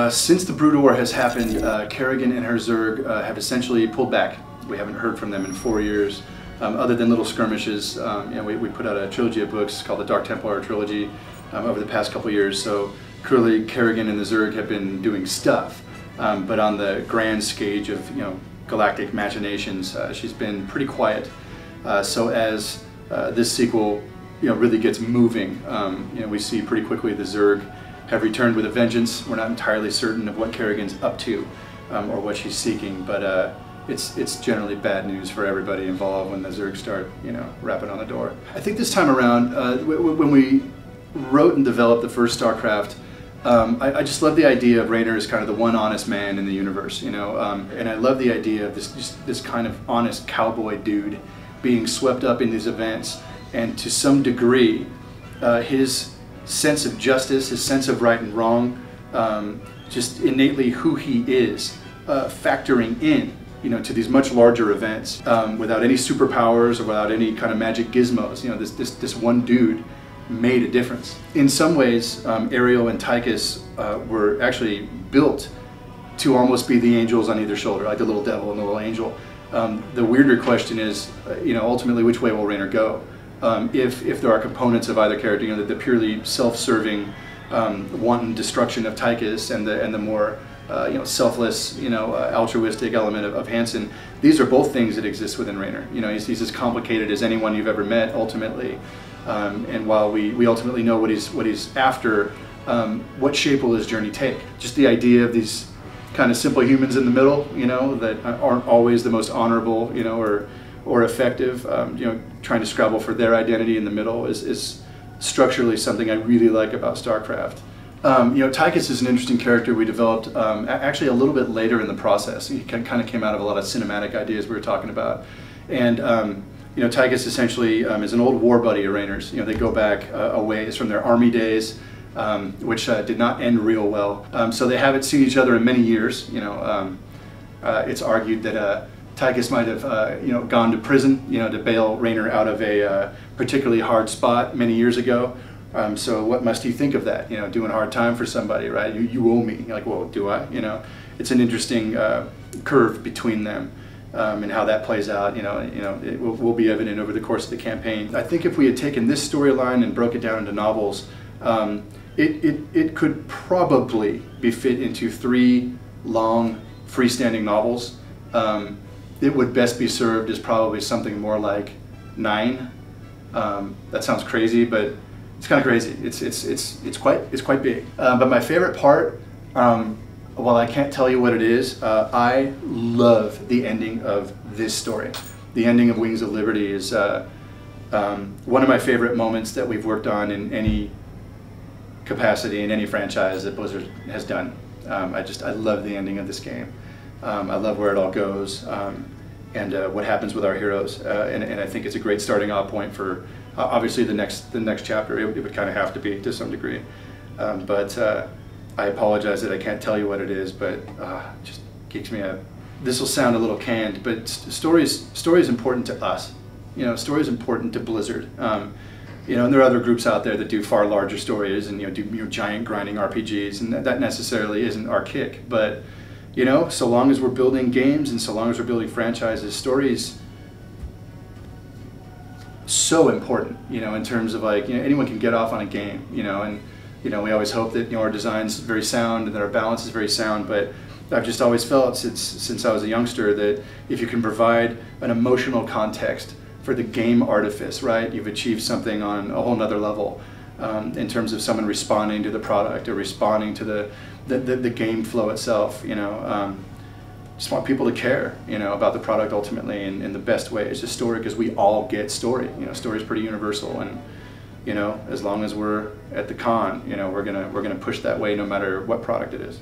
Since the Brood War has happened, Kerrigan and her Zerg have essentially pulled back. We haven't heard from them in 4 years, other than little skirmishes. We put out a trilogy of books called the Dark Templar Trilogy over the past couple years, so clearly Kerrigan and the Zerg have been doing stuff, but on the grand stage of galactic machinations, she's been pretty quiet. So as this sequel really gets moving, we see pretty quickly the Zerg have returned with a vengeance. We're not entirely certain of what Kerrigan's up to or what she's seeking, but it's generally bad news for everybody involved when the Zerg start rapping on the door. I think this time around, when we wrote and developed the first Starcraft, I just love the idea of Raynor as kind of the one honest man in the universe, and I love the idea of this kind of honest cowboy dude being swept up in these events, and to some degree, his sense of justice, his sense of right and wrong, just innately who he is, factoring in, to these much larger events, without any superpowers or without any kind of magic gizmos. This one dude made a difference. In some ways, Ariel and Tychus were actually built to almost be the angels on either shoulder, like the little devil and the little angel. The weirder question is, ultimately, which way will Raynor go? If there are components of either character, the purely self-serving, wanton destruction of Tychus and the more selfless, altruistic element of Hansen, these are both things that exist within Raynor. He's as complicated as anyone you've ever met, ultimately. And while we ultimately know what he's after, what shape will his journey take? Just the idea of these kind of simple humans in the middle, that aren't always the most honorable, or effective, trying to scrabble for their identity in the middle is structurally something I really like about Starcraft. Tychus is an interesting character we developed actually a little bit later in the process. He kind of came out of a lot of cinematic ideas we were talking about. And Tychus essentially is an old war buddy of Raynor's. They go back a ways from their army days, which did not end real well. So they haven't seen each other in many years. It's argued that Tychus might have gone to prison, to bail Raynor out of a particularly hard spot many years ago. So what must you think of that? Doing a hard time for somebody, right? You owe me. You're like, well, do I? It's an interesting curve between them, and how that plays out. It will be evident over the course of the campaign. I think if we had taken this storyline and broke it down into novels, it could probably be fit into 3 long freestanding novels. It would best be served as probably something more like 9. That sounds crazy, but it's kind of crazy. It's quite big. But my favorite part, while I can't tell you what it is, I love the ending of this story. The ending of Wings of Liberty is one of my favorite moments that we've worked on in any capacity in any franchise that Blizzard has done. I love the ending of this game. I love where it all goes, and what happens with our heroes, and I think it's a great starting off point for obviously the next chapter. It would kind of have to be to some degree, but I apologize that I can't tell you what it is, but it just geeks me out. This will sound a little canned, but story is important to us. Story is important to Blizzard. And there are other groups out there that do far larger stories and do giant grinding RPGs, and that necessarily isn't our kick. But so long as we're building games and so long as we're building franchises, stories so important. In terms of like anyone can get off on a game. And we always hope that our design's very sound and that our balance is very sound. But I've just always felt since I was a youngster that if you can provide an emotional context for the game artifice, right, you've achieved something on a whole nother level, in terms of someone responding to the product or responding to the game flow itself. Just want people to care, about the product ultimately, and the best way is just story, because we all get story. Story is pretty universal, and as long as we're at the con, we're gonna push that way no matter what product it is.